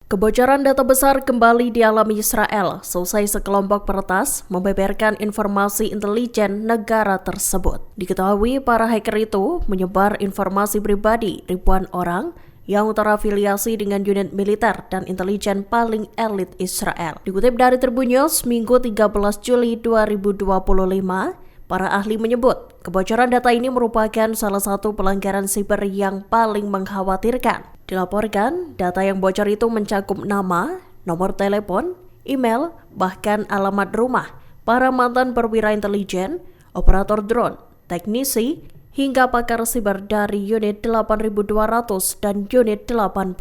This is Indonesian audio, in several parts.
Kebocoran data besar kembali dialami Israel selesai sekelompok peretas membeberkan informasi intelijen negara tersebut. Diketahui para hacker itu menyebar informasi pribadi ribuan orang yang terafiliasi dengan unit militer dan intelijen paling elit Israel. Dikutip dari Tribun News, Minggu 13 Juli 2025, para ahli menyebut kebocoran data ini merupakan salah satu pelanggaran siber yang paling mengkhawatirkan. Dilaporkan, data yang bocor itu mencakup nama, nomor telepon, email, bahkan alamat rumah para mantan perwira intelijen, operator drone, teknisi, hingga pakar siber dari unit 8200 dan unit 81.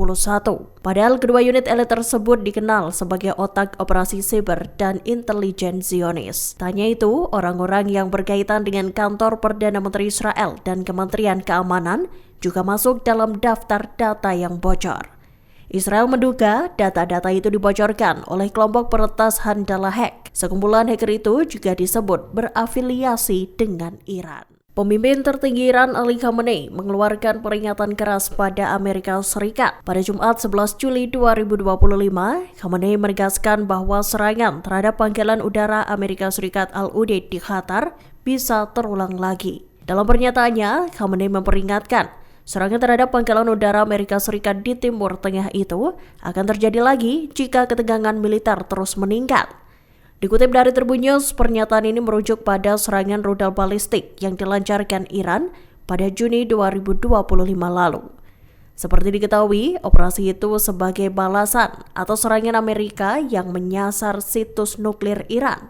Padahal kedua unit elit tersebut dikenal sebagai otak operasi siber dan intelijen Zionis. Tanya itu, orang-orang yang berkaitan dengan kantor Perdana Menteri Israel dan Kementerian Keamanan juga masuk dalam daftar data yang bocor. Israel menduga data-data itu dibocorkan oleh kelompok peretas Handala Hack. Sekumpulan hacker itu juga disebut berafiliasi dengan Iran. Pemimpin tertinggi Iran Ali Khamenei mengeluarkan peringatan keras pada Amerika Serikat. Pada Jumat 11 Juli 2025, Khamenei menegaskan bahwa serangan terhadap pangkalan udara Amerika Serikat Al-Udeid di Qatar bisa terulang lagi. Dalam pernyataannya, Khamenei memperingatkan serangan terhadap pangkalan udara Amerika Serikat di Timur Tengah itu akan terjadi lagi jika ketegangan militer terus meningkat. Dikutip dari Tribun News, pernyataan ini merujuk pada serangan rudal balistik yang dilancarkan Iran pada Juni 2025 lalu. Seperti diketahui, operasi itu sebagai balasan atas serangan Amerika yang menyasar situs nuklir Iran.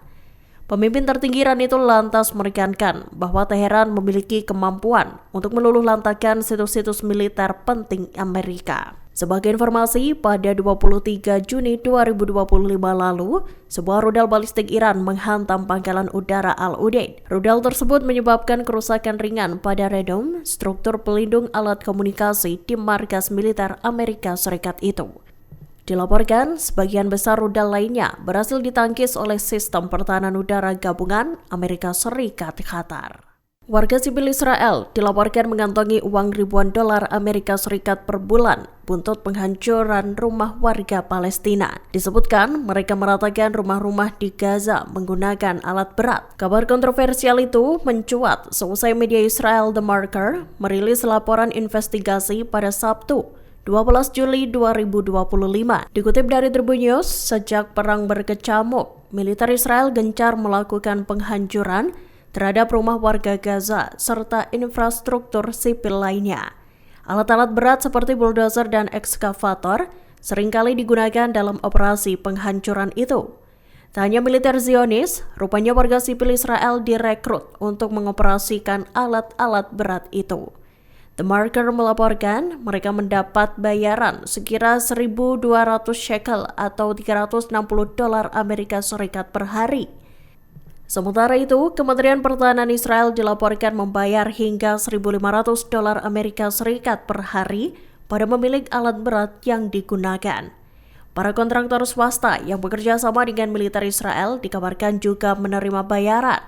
Pemimpin tertinggi Iran itu lantas menekankan bahwa Teheran memiliki kemampuan untuk meluluhlantakkan situs-situs militer penting Amerika. Sebagai informasi, pada 23 Juni 2025 lalu, sebuah rudal balistik Iran menghantam pangkalan udara Al-Udeid. Rudal tersebut menyebabkan kerusakan ringan pada radome, struktur pelindung alat komunikasi di markas militer Amerika Serikat itu. Dilaporkan, sebagian besar rudal lainnya berhasil ditangkis oleh sistem pertahanan udara gabungan Amerika Serikat Qatar. Warga sipil Israel dilaporkan mengantongi uang ribuan dolar Amerika Serikat per bulan buntut penghancuran rumah warga Palestina. Disebutkan mereka meratakan rumah-rumah di Gaza menggunakan alat berat. Kabar kontroversial itu mencuat seusai media Israel The Marker merilis laporan investigasi pada Sabtu 12 Juli 2025. Dikutip dari Tribun News, sejak perang berkecamuk, militer Israel gencar melakukan penghancuran terhadap rumah warga Gaza serta infrastruktur sipil lainnya. Alat-alat berat seperti bulldozer dan ekskavator seringkali digunakan dalam operasi penghancuran itu. Tak hanya militer Zionis, rupanya warga sipil Israel direkrut untuk mengoperasikan alat-alat berat itu. The Marker melaporkan mereka mendapat bayaran sekira 1.200 shekel atau 360 dolar Amerika Serikat per hari. Sementara itu, Kementerian Pertahanan Israel dilaporkan membayar hingga 1.500 dolar Amerika Serikat per hari pada pemilik alat berat yang digunakan. Para kontraktor swasta yang bekerja sama dengan militer Israel dikabarkan juga menerima bayaran.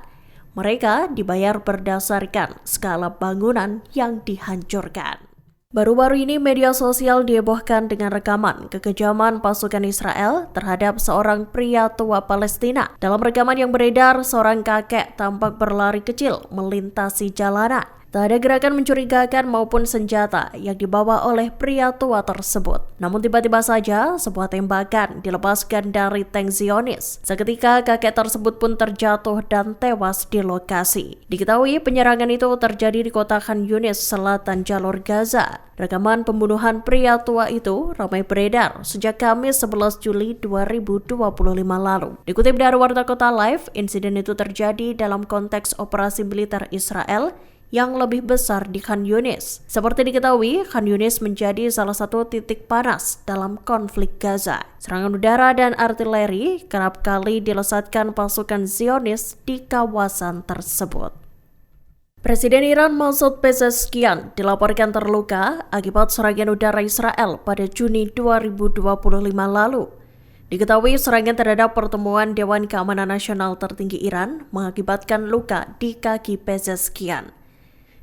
Mereka dibayar berdasarkan skala bangunan yang dihancurkan. Baru-baru ini media sosial dihebohkan dengan rekaman kekejaman pasukan Israel terhadap seorang pria tua Palestina. Dalam rekaman yang beredar, seorang kakek tampak berlari kecil melintasi jalanan. Tak ada gerakan mencurigakan maupun senjata yang dibawa oleh pria tua tersebut. Namun tiba-tiba saja sebuah tembakan dilepaskan dari tank Zionis. Seketika kakek tersebut pun terjatuh dan tewas di lokasi. Diketahui penyerangan itu terjadi di kota Khan Yunis, selatan jalur Gaza. Rekaman pembunuhan pria tua itu ramai beredar sejak Kamis 11 Juli 2025 lalu. Dikutip dari Warta Kota Live, insiden itu terjadi dalam konteks operasi militer Israel yang lebih besar di Khan Yunis. Seperti diketahui, Khan Yunis menjadi salah satu titik panas dalam konflik Gaza. Serangan udara dan artileri kerap kali dilesatkan pasukan Zionis di kawasan tersebut. Presiden Iran Masoud Pezeshkian dilaporkan terluka akibat serangan udara Israel pada Juni 2025 lalu. Diketahui serangan terhadap pertemuan Dewan Keamanan Nasional tertinggi Iran mengakibatkan luka di kaki Pezeshkian.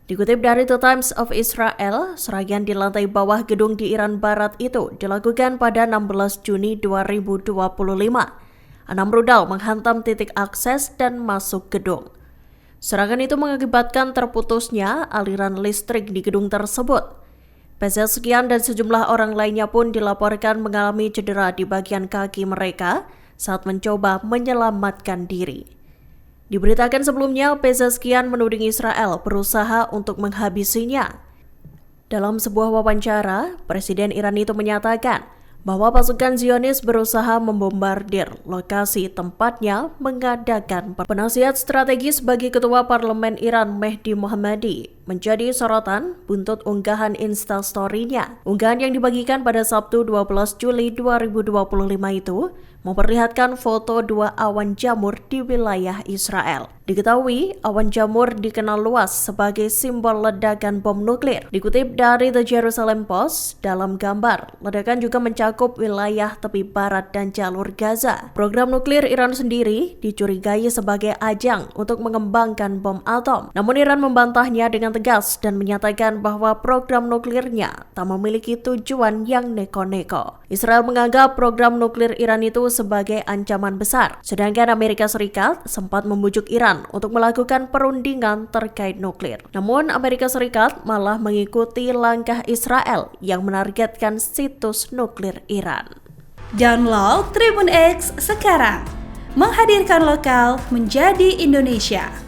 Dikutip dari The Times of Israel, serangan di lantai bawah gedung di Iran Barat itu dilakukan pada 16 Juni 2025. 6 rudal menghantam titik akses dan masuk gedung. Serangan itu mengakibatkan terputusnya aliran listrik di gedung tersebut. Pezeskian dan sejumlah orang lainnya pun dilaporkan mengalami cedera di bagian kaki mereka saat mencoba menyelamatkan diri. Diberitakan sebelumnya, Pezeskian menuding Israel berusaha untuk menghabisinya. Dalam sebuah wawancara, Presiden Iran itu menyatakan bahwa pasukan Zionis berusaha membombardir lokasi tempatnya mengadakan penasihat strategis bagi Ketua Parlemen Iran Mehdi Mohammadi menjadi sorotan buntut unggahan Instastory-nya. Unggahan yang dibagikan pada Sabtu 12 Juli 2025 itu memperlihatkan foto dua awan jamur di wilayah Israel. Diketahui, awan jamur dikenal luas sebagai simbol ledakan bom nuklir. Dikutip dari The Jerusalem Post, dalam gambar, ledakan juga mencakup wilayah tepi barat dan jalur Gaza. Program nuklir Iran sendiri dicurigai sebagai ajang untuk mengembangkan bom atom. Namun Iran membantahnya dengan tegas dan menyatakan bahwa program nuklirnya tak memiliki tujuan yang neko-neko. Israel menganggap program nuklir Iran itu sebagai ancaman besar, sedangkan Amerika Serikat sempat membujuk Iran untuk melakukan perundingan terkait nuklir. Namun Amerika Serikat malah mengikuti langkah Israel yang menargetkan situs nuklir Iran. Download Tribun X sekarang, menghadirkan lokal menjadi Indonesia.